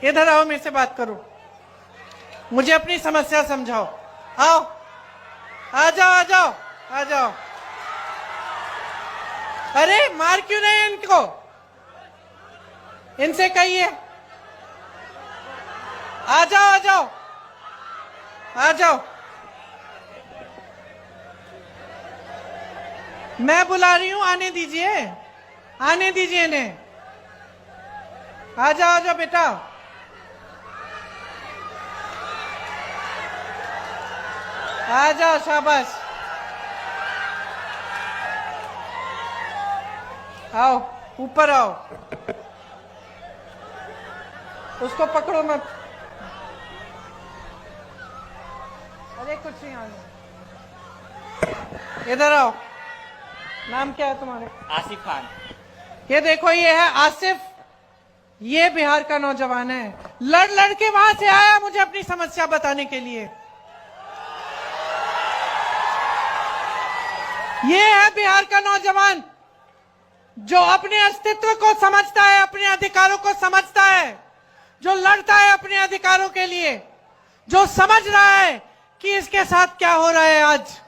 इधर आओ, मेरे से बात करो, मुझे अपनी समस्या समझाओ। आओ, आ जाओ आ जाओ आ जाओ। अरे मार क्यों रहे इनको? इनसे कहिए आ जाओ आ जाओ आ जाओ। मैं बुला रही हूं, आने दीजिए, आने दीजिए इन्हें। आ जाओ बेटा। आ जाओ, शाबाश। आओ, ऊपर आओ। उसको पकड़ो मत। अरे कुछ नहीं, आने। इधर आओ। नाम क्या है तुम्हारे? आसिफ खान। ये देखो, ये है आसिफ, ये बिहार का नौजवान है। लड़ लड़ के वहां से आया मुझे अपनी समस्या बताने के लिए। ये है बिहार का नौजवान जो अपने अस्तित्व को समझता है, अपने अधिकारों को समझता है, जो लड़ता है अपने अधिकारों के लिए, जो समझ रहा है कि इसके साथ क्या हो रहा है आज।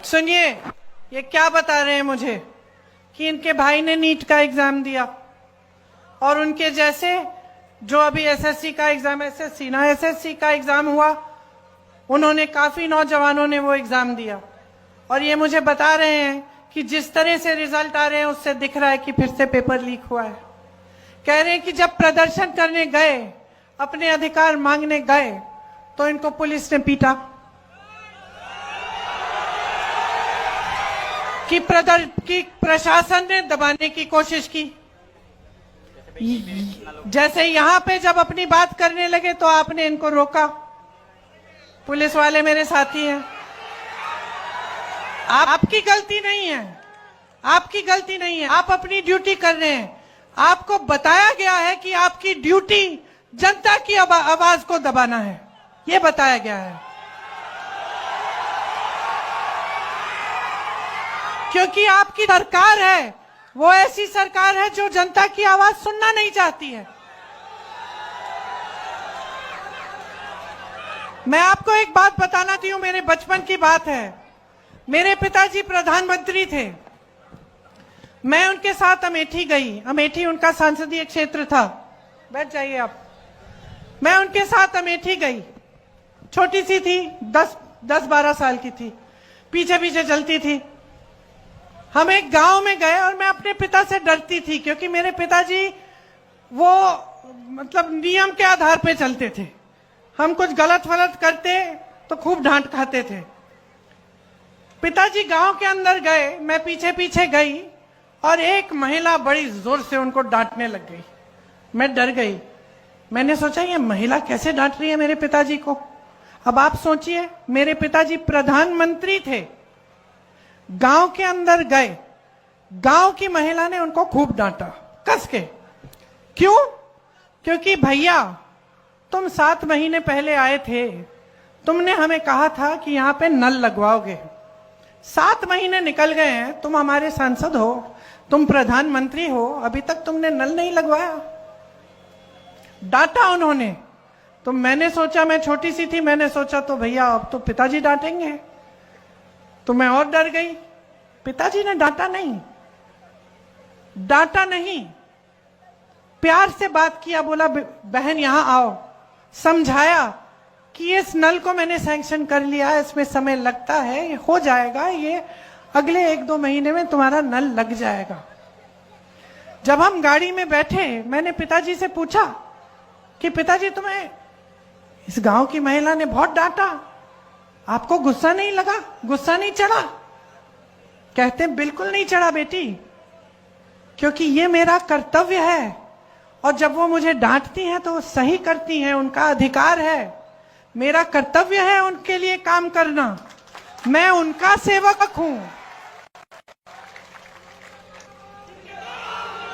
सुनिए, ये क्या बता रहे हैं मुझे कि इनके भाई ने नीट का एग्जाम दिया और उनके जैसे जो अभी एसएससी का एग्जाम, एसएससी का एग्जाम हुआ, उन्होंने काफी नौजवानों ने वो एग्जाम दिया और ये मुझे बता रहे हैं कि जिस तरह से रिजल्ट आ रहे हैं उससे दिख रहा है कि फिर से पेपर लीक हुआ है। कह रहे हैं कि जब प्रदर्शन करने गए, अपने अधिकार मांगने गए, तो इनको पुलिस ने पीटा, कि प्रशासन ने दबाने की कोशिश की। जैसे यहां पे जब अपनी बात करने लगे तो आपने इनको रोका। पुलिस वाले मेरे साथी हैं, आपकी गलती नहीं है, आपकी गलती नहीं है, आप अपनी ड्यूटी कर रहे हैं। आपको बताया गया है कि आपकी ड्यूटी जनता की आवाज को दबाना है, ये बताया गया है। क्योंकि आपकी सरकार है वो ऐसी सरकार है जो जनता की आवाज सुनना नहीं चाहती है। मैं आपको एक बात बताना चाहती हूं, मेरे बचपन की बात है। मेरे पिताजी प्रधानमंत्री थे, मैं उनके साथ अमेठी गई। अमेठी उनका संसदीय क्षेत्र था। बैठ जाइए आप। मैं उनके साथ अमेठी गई, छोटी सी थी, 10-12 साल की थी, पीछे पीछे चलती थी। हम एक गांव में गए और मैं अपने पिता से डरती थी क्योंकि मेरे पिताजी वो मतलब नियम के आधार पे चलते थे। हम कुछ गलत वलत करते तो खूब डांट खाते थे। पिताजी गांव के अंदर गए, मैं पीछे पीछे गई और एक महिला बड़ी जोर से उनको डांटने लग गई। मैं डर गई। मैंने सोचा ये महिला कैसे डांट रही है मेरे पिताजी को। अब आप सोचिए, मेरे पिताजी प्रधानमंत्री थे, गांव के अंदर गए, गांव की महिला ने उनको खूब डांटा कस के। क्यों? क्योंकि भैया तुम 7 महीने पहले आए थे, तुमने हमें कहा था कि यहां पे नल लगवाओगे। 7 महीने निकल गए हैं, तुम हमारे सांसद हो, तुम प्रधानमंत्री हो, अभी तक तुमने नल नहीं लगवाया। डांटा उन्होंने। तो मैंने सोचा, मैं छोटी सी थी, मैंने सोचा तो भैया अब तो पिताजी डांटेंगे, तो मैं और डर गई। पिताजी ने डांटा नहीं, डांटा नहीं, प्यार से बात किया, बोला बहन यहां आओ, समझाया कि इस नल को मैंने सैंक्शन कर लिया, इसमें समय लगता है, ये हो जाएगा, ये अगले 1-2 महीने में तुम्हारा नल लग जाएगा। जब हम गाड़ी में बैठे, मैंने पिताजी से पूछा कि पिताजी तुम्हें इस गांव की महिला ने बहुत डांटा, आपको गुस्सा नहीं लगा, गुस्सा नहीं चढ़ा? कहते बिल्कुल नहीं चढ़ा बेटी, क्योंकि ये मेरा कर्तव्य है और जब वो मुझे डांटती हैं तो वो सही करती हैं, उनका अधिकार है, मेरा कर्तव्य है उनके लिए काम करना, मैं उनका सेवक हूं।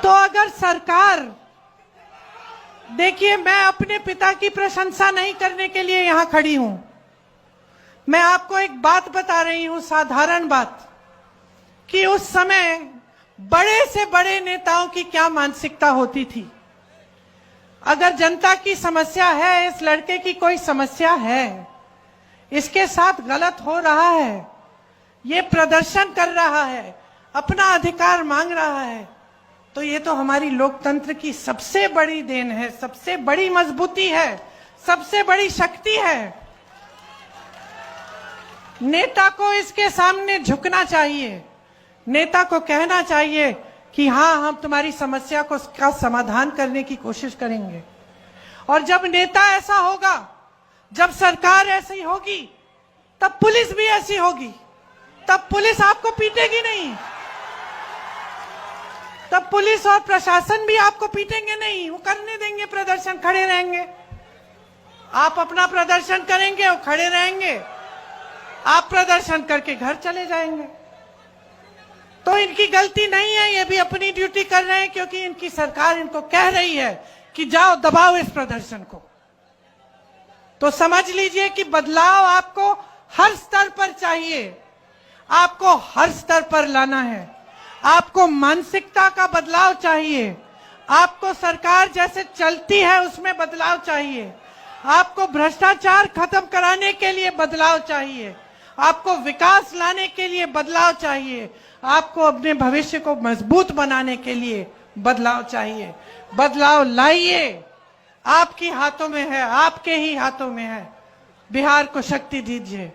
तो अगर सरकार, देखिए मैं अपने पिता की प्रशंसा नहीं करने के लिए यहां खड़ी हूं, मैं आपको एक बात बता रही हूं, साधारण बात, कि उस समय बड़े से बड़े नेताओं की क्या मानसिकता होती थी। अगर जनता की समस्या है, इस लड़के की कोई समस्या है, इसके साथ गलत हो रहा है, ये प्रदर्शन कर रहा है, अपना अधिकार मांग रहा है, तो ये तो हमारी लोकतंत्र की सबसे बड़ी देन है, सबसे बड़ी मजबूती है, सबसे बड़ी शक्ति है। नेता को इसके सामने झुकना चाहिए, नेता को कहना चाहिए कि हाँ, हम तुम्हारी समस्या को का समाधान करने की कोशिश करेंगे। और जब नेता ऐसा होगा, जब सरकार ऐसी होगी, तब पुलिस भी ऐसी होगी। तब पुलिस आपको पीटेगी नहीं, तब पुलिस और प्रशासन भी आपको पीटेंगे नहीं, वो करने देंगे प्रदर्शन, खड़े रहेंगे। आप अपना प्रदर्शन करेंगे, वो खड़े रहेंगे, आप प्रदर्शन करके घर चले जाएंगे। तो इनकी गलती नहीं है, ये भी अपनी ड्यूटी कर रहे हैं, क्योंकि इनकी सरकार इनको कह रही है कि जाओ दबाओ इस प्रदर्शन को। तो समझ लीजिए कि बदलाव आपको हर स्तर पर चाहिए, आपको हर स्तर पर लाना है। आपको मानसिकता का बदलाव चाहिए, आपको सरकार जैसे चलती है उसमें बदलाव चाहिए, आपको भ्रष्टाचार खत्म कराने के लिए बदलाव चाहिए, आपको विकास लाने के लिए बदलाव चाहिए, आपको अपने भविष्य को मजबूत बनाने के लिए बदलाव चाहिए। बदलाव लाइए, आपके हाथों में है, आपके ही हाथों में है। बिहार को शक्ति दीजिए।